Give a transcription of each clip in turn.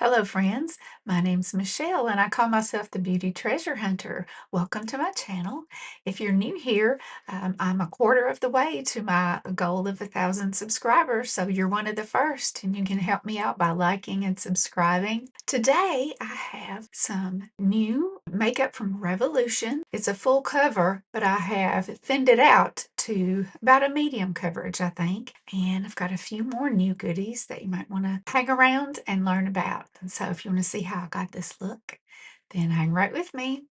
Hello, friends. My name's Michelle, and I call myself the Beauty Treasure Hunter. Welcome to my channel. If you're new here, I'm a quarter of the way to my goal of 1,000 subscribers, so you're one of the first, and you can help me out by liking and subscribing. Today, I have some new makeup from Revolution. It's a full cover, but I have thinned it out to about a medium coverage, I think. And I've got a few more new goodies that you might want to hang around and learn about. And so if you want to see how I got this look, then hang right with me.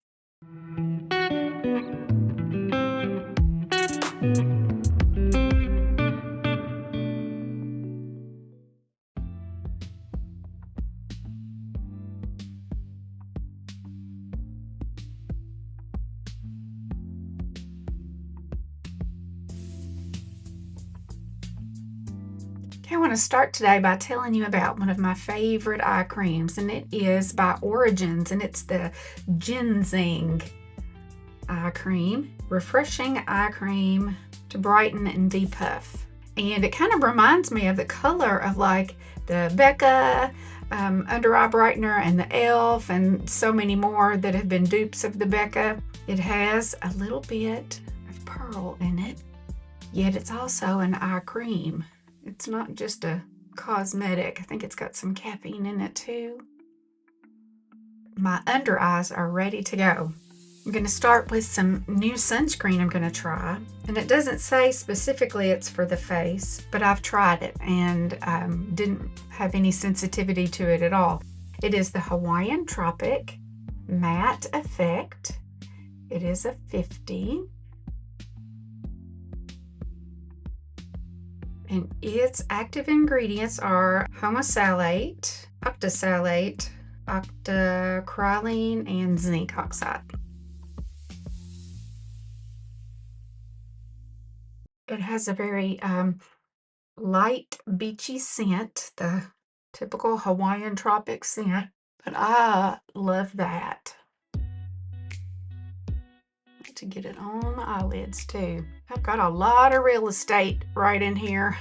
I want to start today by telling you about one of my favorite eye creams, and it is by Origins, and it's the Ginzing eye cream, refreshing eye cream to brighten and depuff. And it kind of reminds me of the color of like the Becca under eye brightener and the e.l.f. and so many more that have been dupes of the Becca. It has a little bit of pearl in it, yet it's also an eye cream. It's not just a cosmetic. I think it's got some caffeine in it too. My under eyes are ready to go. I'm going to start with some new sunscreen I'm going to try. And it doesn't say specifically it's for the face, but I've tried it and didn't have any sensitivity to it at all. It is the Hawaiian Tropic Matte Effect. It is a 50. And its active ingredients are homosalate, octisalate, octocrylene, and zinc oxide. It has a very light, beachy scent, the typical Hawaiian tropic scent, but I love that. To get it on my eyelids too. I've got a lot of real estate right in here.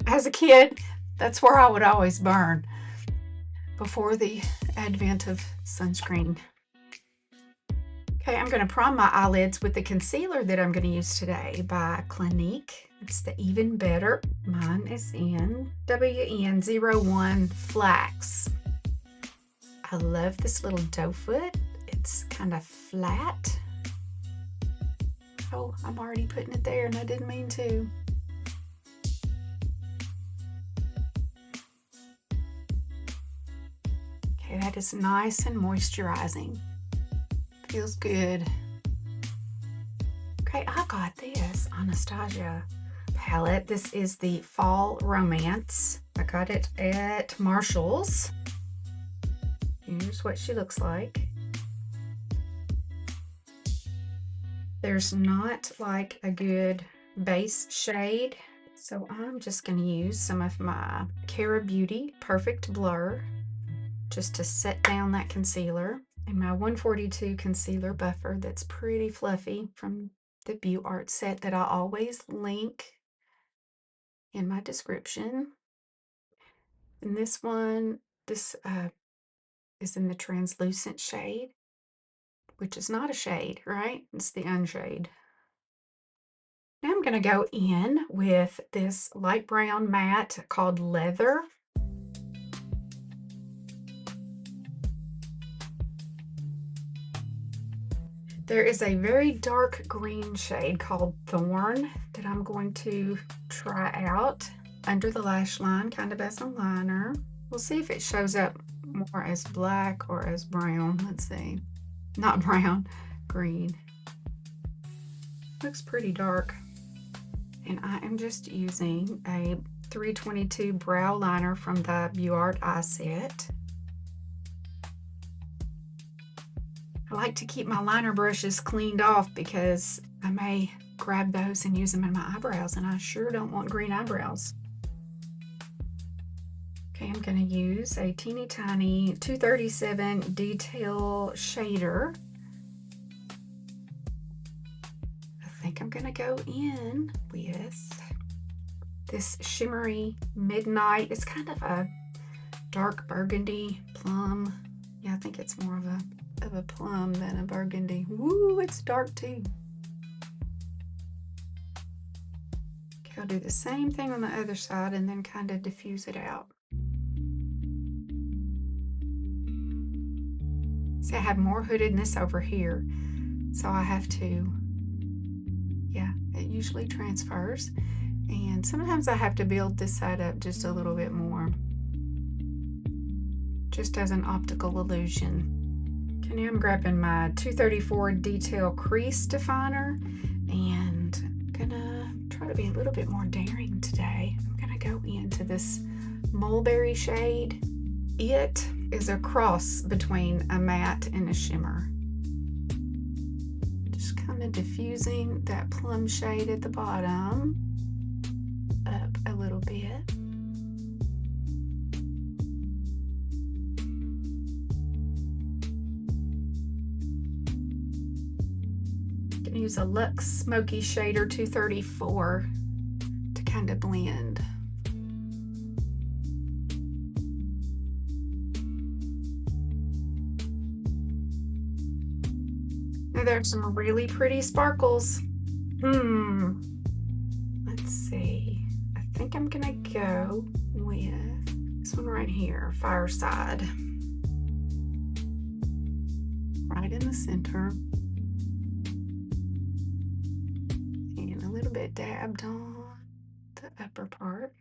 As a kid, that's where I would always burn before the advent of sunscreen. Okay, I'm going to prime my eyelids with the concealer that I'm going to use today by Clinique. It's the Even Better. Mine is in WN01 Flax. I love this little doe foot. It's kind of flat. Oh, I'm already putting it there and I didn't mean to. Okay, that is nice and moisturizing. Feels good. Okay, I got this Anastasia palette. This is the Fall Romance. I got it at Marshall's. Here's what she looks like. There's not like a good base shade, so I'm just going to use some of my Cara Beauty Perfect Blur just to set down that concealer, and my 142 concealer buffer that's pretty fluffy from the Beauty Art set that I always link in my description. And this one, this is in the translucent shade, which is not a shade, right? It's the unshade. Now I'm going to go in with this light brown matte called Leather. There is a very dark green shade called Thorn that I'm going to try out under the lash line, kind of as a liner. We'll see if it shows up more as black or as brown. Let's see. Not brown, green. Looks pretty dark. And I am just using a 322 brow liner from the Beauty Art eye set. I like to keep my liner brushes cleaned off because I may grab those and use them in my eyebrows, and I sure don't want green eyebrows. Okay, I'm going to use a teeny tiny 237 detail shader. I think I'm going to go in with this shimmery Midnight. It's kind of a dark burgundy plum. Yeah, I think it's more of a plum than a burgundy. Woo, it's dark too. Okay, I'll do the same thing on the other side and then kind of diffuse it out. See, I have more hoodedness over here, so I have to, yeah, it usually transfers. And sometimes I have to build this side up just a little bit more, just as an optical illusion. Okay, now I'm grabbing my 234 Detail Crease Definer and I'm gonna try to be a little bit more daring today. I'm gonna go into this mulberry shade. It is a cross between a matte and a shimmer. Just kind of diffusing that plum shade at the bottom up a little bit. I'm gonna use a Luxe Smoky Shader 234 to kind of blend. Now there's some really pretty sparkles. Let's see. I think I'm gonna go with this one right here, Fireside. Right in the center. And a little bit dabbed on the upper part.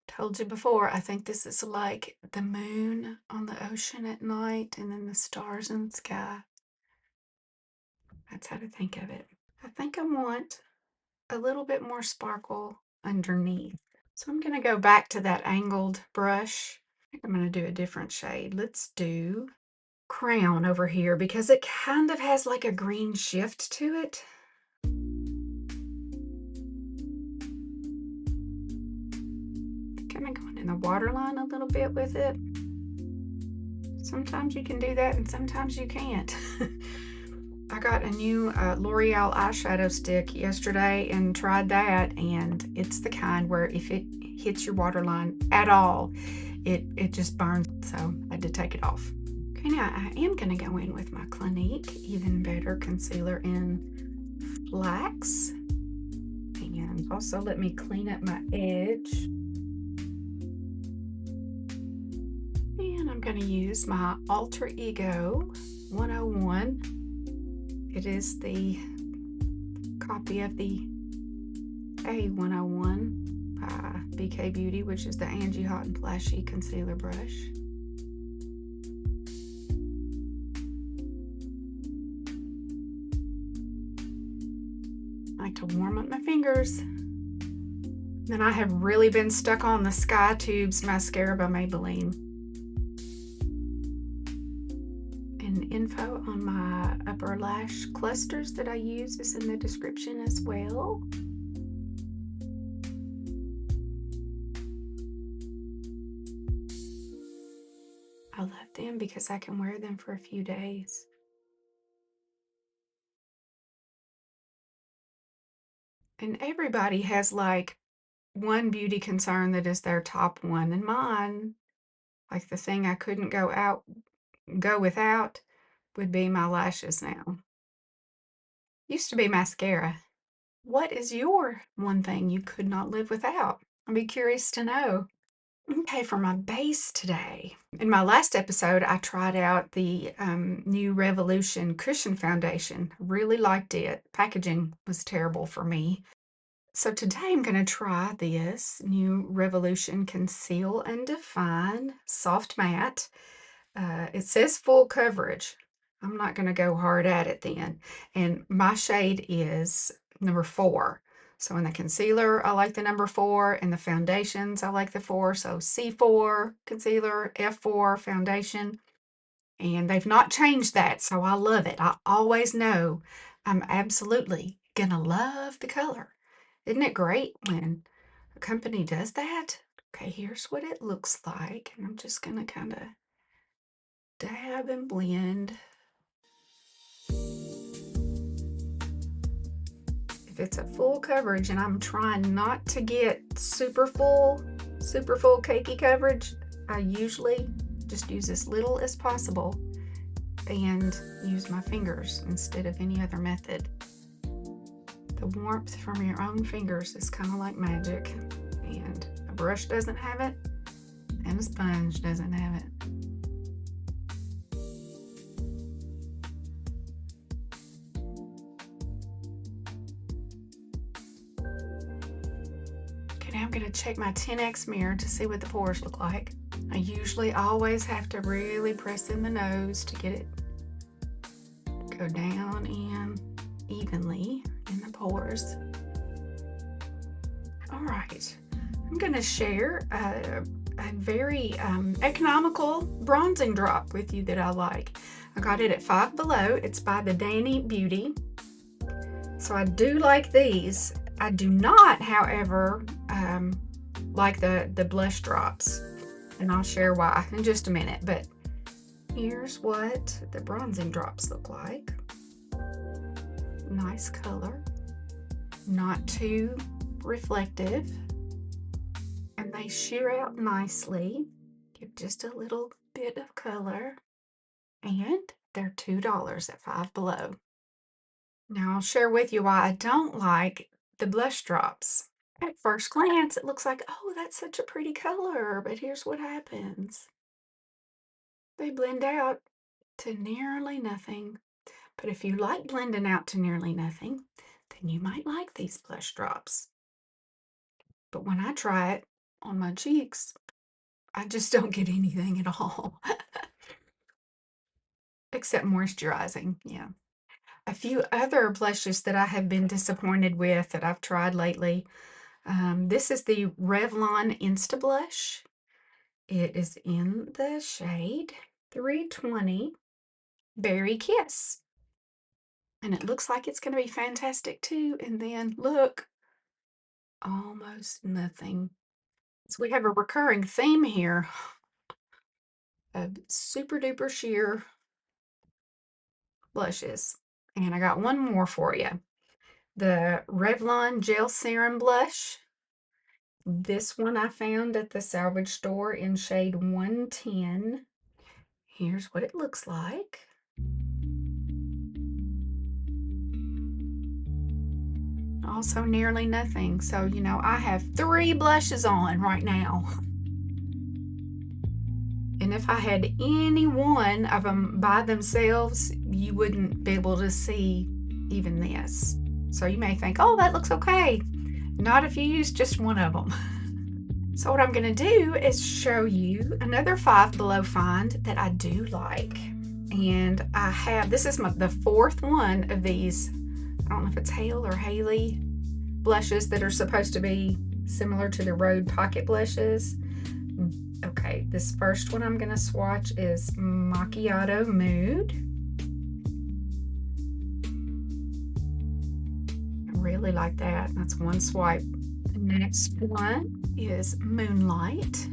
Told you before, I think this is like the moon on the ocean at night and then the stars in the sky. That's how to think of it. I think I want a little bit more sparkle underneath. So I'm going to go back to that angled brush. I think I'm going to do a different shade. Let's do Crown over here because it kind of has like a green shift to it. Kind of going in the waterline a little bit with it. Sometimes you can do that and sometimes you can't. I got a new L'Oreal eyeshadow stick yesterday and tried that, and it's the kind where if it hits your waterline at all, it just burns, so I had to take it off. Okay, now I am going to go in with my Clinique Even Better Concealer in Flax, and also let me clean up my edge. And I'm going to use my Alter Ego 101. It is the copy of the A101 by BK Beauty, which is the Angie Hot and Flashy concealer brush. I like to warm up my fingers. Then I have really been stuck on the Skytubes mascara by Maybelline. Info on my upper lash clusters that I use is in the description as well. I love them because I can wear them for a few days. And everybody has like one beauty concern that is their top one, and mine, like the thing I couldn't go without, would be my lashes now. Used to be mascara. What is your one thing you could not live without? I'd be curious to know. Okay, for my base today. In my last episode, I tried out the new Revolution Cushion Foundation. Really liked it. Packaging was terrible for me. So today I'm going to try this new Revolution Conceal and Define Soft Matte. It says full coverage. I'm not going to go hard at it then. And my shade is number 4. So in the concealer, I like the number 4. In the foundations, I like the 4. So C4 concealer, F4 foundation. And they've not changed that, so I love it. I always know I'm absolutely going to love the color. Isn't it great when a company does that? Okay, here's what it looks like. And I'm just going to kind of dab and blend. If it's a full coverage, and I'm trying not to get super full cakey coverage, I usually just use as little as possible and use my fingers instead of any other method. The warmth from your own fingers is kind of like magic, and a brush doesn't have it, and a sponge doesn't have it. Okay, now I'm going to check my 10X mirror to see what the pores look like. I usually always have to really press in the nose to get it to go down in evenly in the pores. All right, I'm going to share a very economical bronzing drop with you that I like. I got it at Five Below. It's by the Dani Beauty. So I do like these. I do not, however, like the blush drops, and I'll share why in just a minute. But here's what the bronzing drops look like. Nice color, not too reflective, and they sheer out nicely, give just a little bit of color, and they're $2 at Five Below. Now I'll share with you why I don't like the blush drops. At first glance, it looks like, oh, that's such a pretty color, but here's what happens. They blend out to nearly nothing. But if you like blending out to nearly nothing, then you might like these blush drops. But when I try it on my cheeks, I just don't get anything at all. Except moisturizing, yeah. A few other blushes that I have been disappointed with that I've tried lately. This is the Revlon Insta Blush. It is in the shade 320 Berry Kiss. And it looks like it's going to be fantastic too. And then look, almost nothing. So we have a recurring theme here of super duper sheer blushes. And I got one more for you. The Revlon Gel Serum Blush. This one I found at the salvage store in shade 110. Here's what it looks like. Also nearly nothing. So, you know, I have 3 blushes on right now. And if I had any one of them by themselves, you wouldn't be able to see even this. So you may think, oh, that looks okay. Not if you use just one of them. So what I'm going to do is show you another Five Below find that I do like. And I have, this is the 4th one of these, I don't know if it's Hale or Hale blushes that are supposed to be similar to the Rhode Pocket blushes. Okay, this first one I'm going to swatch is Macchiato Mood. I really like that. That's one swipe. The next one is Moonlight.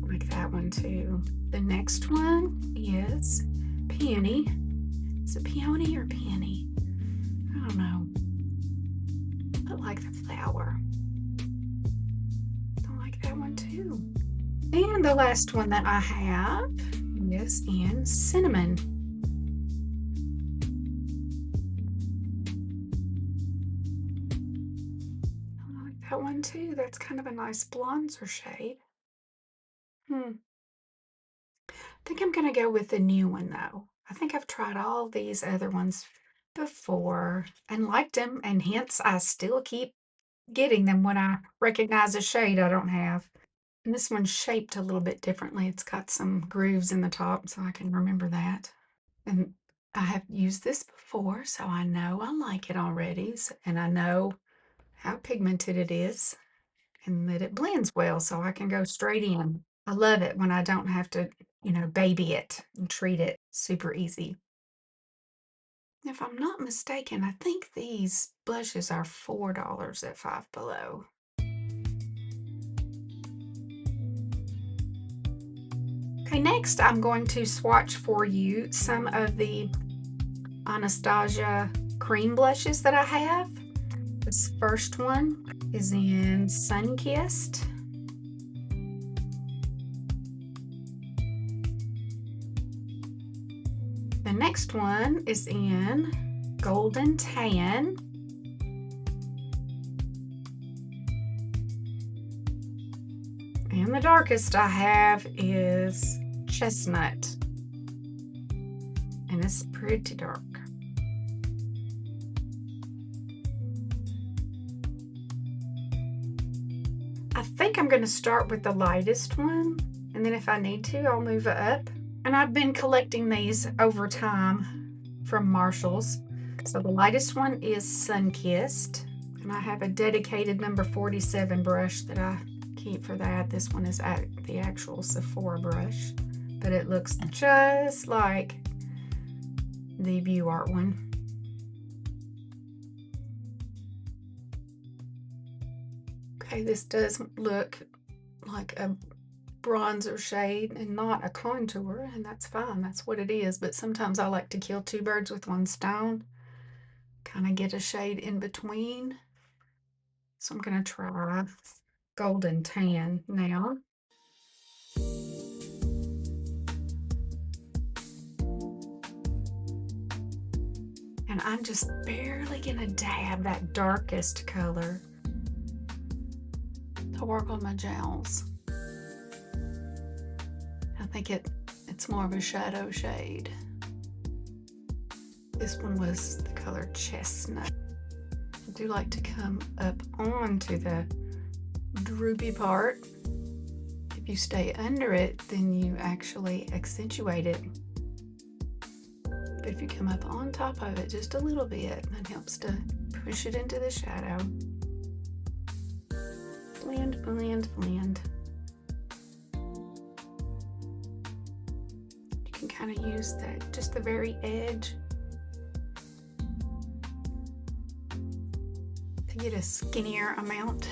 I like that one too. The next one is Peony. Is it peony or peony? I don't know. I like the flower. I like that one too. And the last one that I have is in Cinnamon. I like that one too. That's kind of a nice bronzer shade. I think I'm going to go with the new one though. I think I've tried all these other ones before and liked them, and hence I still keep getting them when I recognize a shade I don't have. And this one's shaped a little bit differently. It's got some grooves in the top, so I can remember that. And I have used this before, so I know I like it already, and I know how pigmented it is and that it blends well, so I can go straight in. I love it when I don't have to, you know, baby it and treat it super easy. If I'm not mistaken, I think these blushes are $4 at Five Below. Okay, next I'm going to swatch for you some of the Anastasia cream blushes that I have. This first one is in Sunkissed. The next one is in Golden Tan. And the darkest I have is Chestnut. And it's pretty dark. I think I'm going to start with the lightest one, and then if I need to, I'll move it up. And I've been collecting these over time from Marshall's. So the lightest one is Sunkissed, and I have a dedicated number 47 brush that I keep for that. This one is the actual Sephora brush, but it looks just like the View Art one. Okay, this does look like a bronzer shade and not a contour, and that's fine, that's what it is. But sometimes I like to kill two birds with one stone, kind of get a shade in between. So I'm going to try Golden Tan now. And I'm just barely going to dab that darkest color to work on my jowls. I think it's more of a shadow shade. This one was the color Chestnut. I do like to come up onto the droopy part. If you stay under it, then you actually accentuate it. But if you come up on top of it just a little bit, that helps to push it into the shadow. Blend, blend, blend. You can kind of use that, just the very edge, to get a skinnier amount.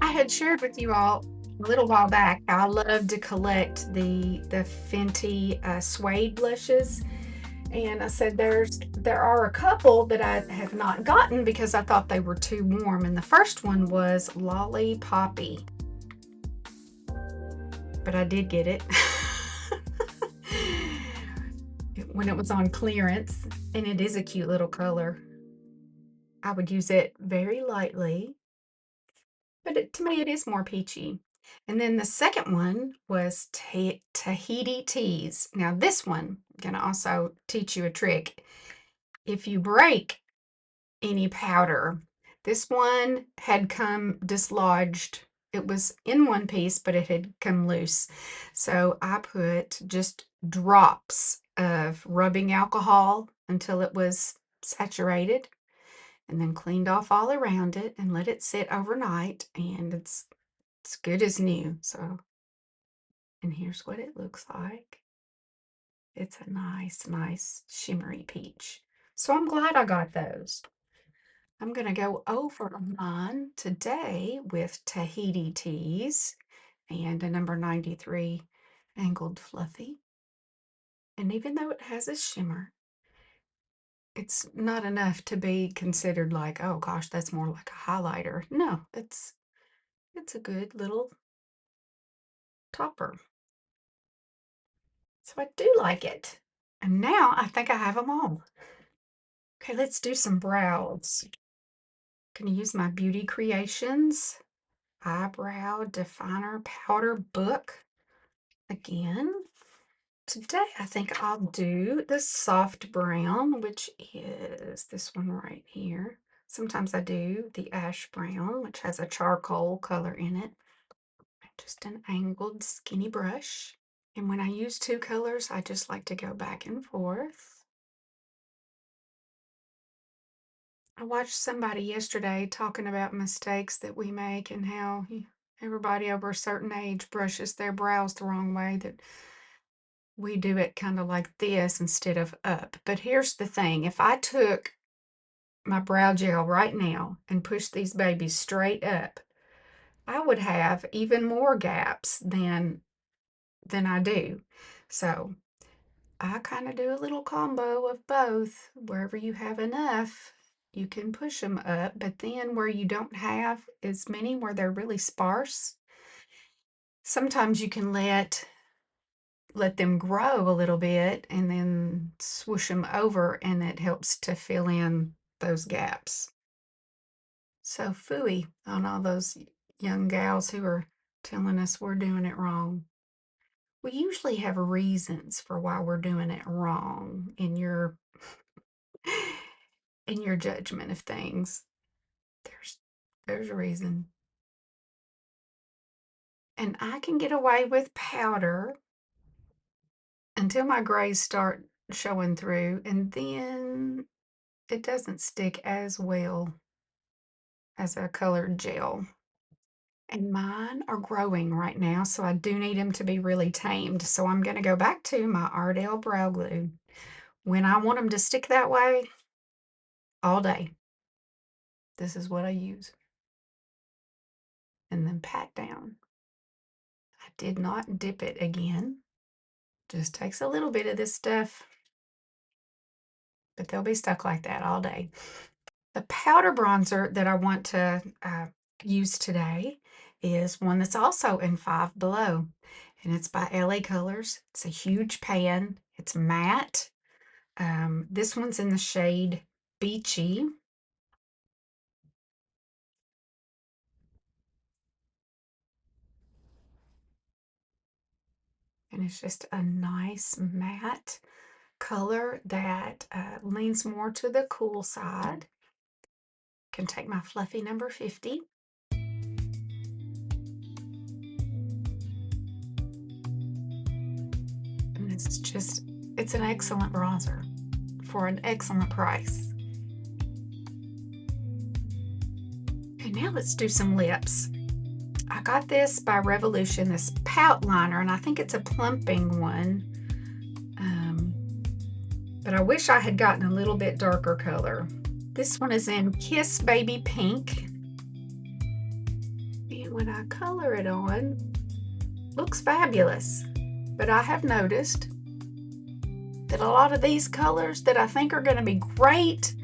I had shared with you all a little while back, I love to collect the Fenty suede blushes, and I said there are a couple that I have not gotten because I thought they were too warm, and the first one was Lollipoppy, but I did get it when it was on clearance, and it is a cute little color. I would use it very lightly, but to me it is more peachy. And then the second one was Tahiti Teas. Now this one, I'm gonna also teach you a trick. If you break any powder, this one had come dislodged. It was in one piece, but it had come loose. So I put just drops of rubbing alcohol until it was saturated, and then cleaned off all around it and let it sit overnight, and it's good as new. So, and here's what it looks like. It's a nice shimmery peach. So I'm glad I got those. I'm going to go over mine today with Tahiti Teas and a number 93 Angled Fluffy. And even though it has a shimmer, it's not enough to be considered like, oh gosh, that's more like a highlighter. No, it's a good little topper. So I do like it. And now I think I have them all. Okay, let's do some brows. I'm going to use my Beauty Creations Eyebrow Definer Powder Book again. Today I think I'll do the soft brown, which is this one right here. Sometimes I do the ash brown, which has a charcoal color in it. Just an angled skinny brush. And when I use two colors, I just like to go back and forth. I watched somebody yesterday talking about mistakes that we make and how everybody over a certain age brushes their brows the wrong way, that we do it kind of like this instead of up. But here's the thing, if I took my brow gel right now and pushed these babies straight up, I would have even more gaps than I do. So I kind of do a little combo of both. Wherever you have enough, you can push them up, but then where you don't have as many, where they're really sparse, sometimes you can let them grow a little bit and then swoosh them over, and it helps to fill in those gaps. So phooey on all those young gals who are telling us we're doing it wrong. We usually have reasons for why we're doing it wrong in your judgment of things. There's a reason. And I can get away with powder until my grays start showing through, and then it doesn't stick as well as a colored gel. And mine are growing right now, so I do need them to be really tamed. So I'm going to go back to my Ardell Brow Glue. When I want them to stick that way, all day, this is what I use. And then pat down. I did not dip it again. Just takes a little bit of this stuff, but they'll be stuck like that all day. The powder bronzer that I want to use today is one that's also in Five Below, and it's by LA Colors. It's a huge pan. It's matte. This one's in the shade Beachy. And it's just a nice matte color that leans more to the cool side. Can take my fluffy number 50. And it's an excellent bronzer for an excellent price. Okay, now let's do some lips. I got this by Revolution, this pout liner, and I think it's a plumping one. But I wish I had gotten a little bit darker color. This one is in Kiss Baby Pink. And when I color it on, looks fabulous. But I have noticed that a lot of these colors that I think are going to be great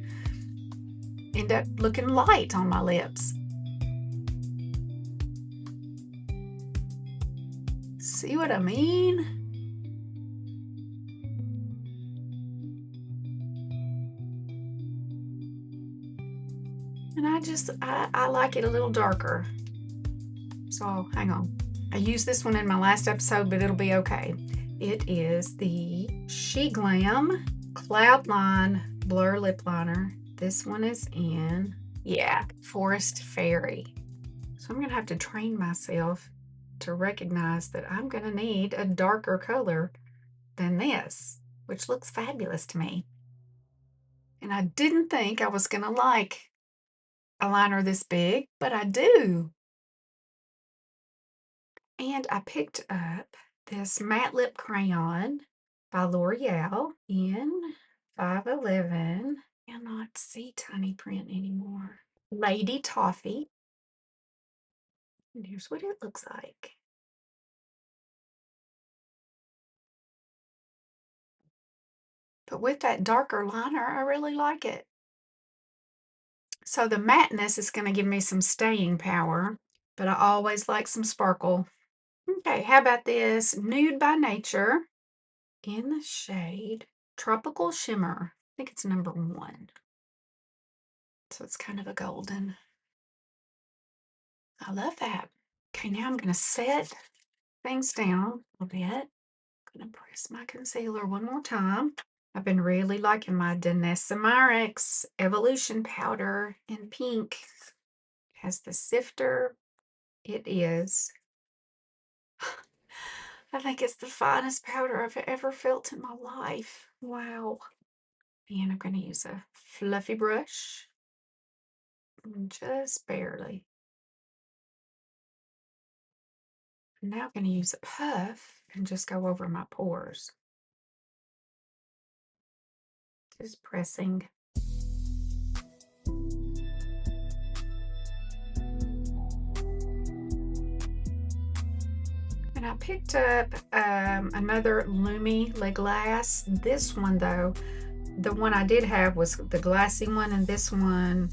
end up looking light on my lips. See what I mean? And I like it a little darker. So hang on. I used this one in my last episode, but it'll be okay. It is the She Glam Cloudline Blur Lip Liner. This one is in, Forest Fairy. So I'm going to have to train myself to recognize that I'm going to need a darker color than this, which looks fabulous to me. And I didn't think I was going to like a liner this big, but I do. And I picked up this matte lip crayon by L'Oreal in 511. I cannot see tiny print anymore. Lady Toffee. And here's what it looks like. But with that darker liner, I really like it. So the matteness is going to give me some staying power, but I always like some sparkle. Okay, how about this Nude by Nature in the shade Tropical Shimmer. I think it's number 1. So it's kind of a golden. I love that. Okay, now I'm going to set things down a bit. I'm going to press my concealer one more time. I've been really liking my Danessa Myricks Evolution Powder in pink. It has the sifter. It is. I think it's the finest powder I've ever felt in my life. Wow. And I'm going to use a fluffy brush. Just barely. I'm now going to use a puff and just go over my pores. Just pressing. And I picked up another Lumi Le Glace. This one, though, the one I did have was the glassy one, and this one,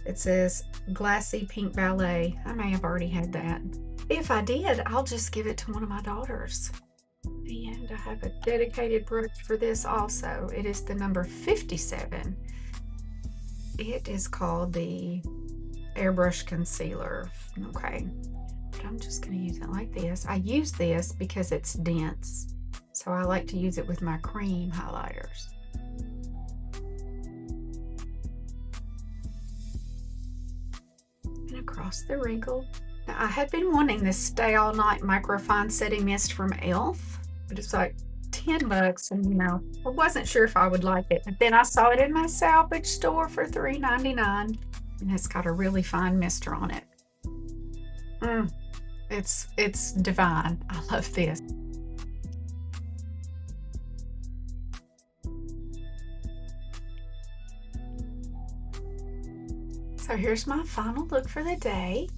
it says Glassy Pink Ballet. I may have already had that. If I did, I'll just give it to one of my daughters. And I have a dedicated brush for this also. It is the number 57. It is called the Airbrush Concealer. Okay, but I'm just going to use it like this. I use this because it's dense, so I like to use it with my cream highlighters. And across the wrinkle. Now, I had been wanting this Stay All Night Microfine Setting Mist from e.l.f., but it's like $10, and you know, I wasn't sure if I would like it. But then I saw it in my salvage store for $3.99, and it's got a really fine mister on it. It's divine. I love this. So here's my final look for the day.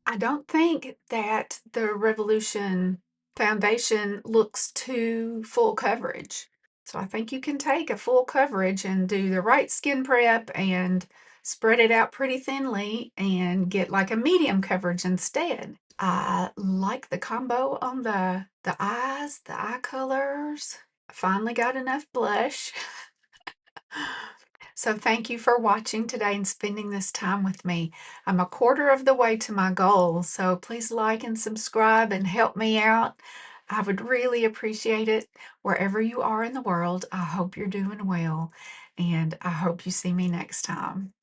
I don't think that the Revolution foundation looks too full coverage. So I think you can take a full coverage and do the right skin prep and spread it out pretty thinly and get like a medium coverage instead. I like the combo on the eyes, the eye colors. I finally got enough blush. So thank you for watching today and spending this time with me. I'm a quarter of the way to my goal, so please like and subscribe and help me out. I would really appreciate it. Wherever you are in the world, I hope you're doing well, and I hope you see me next time.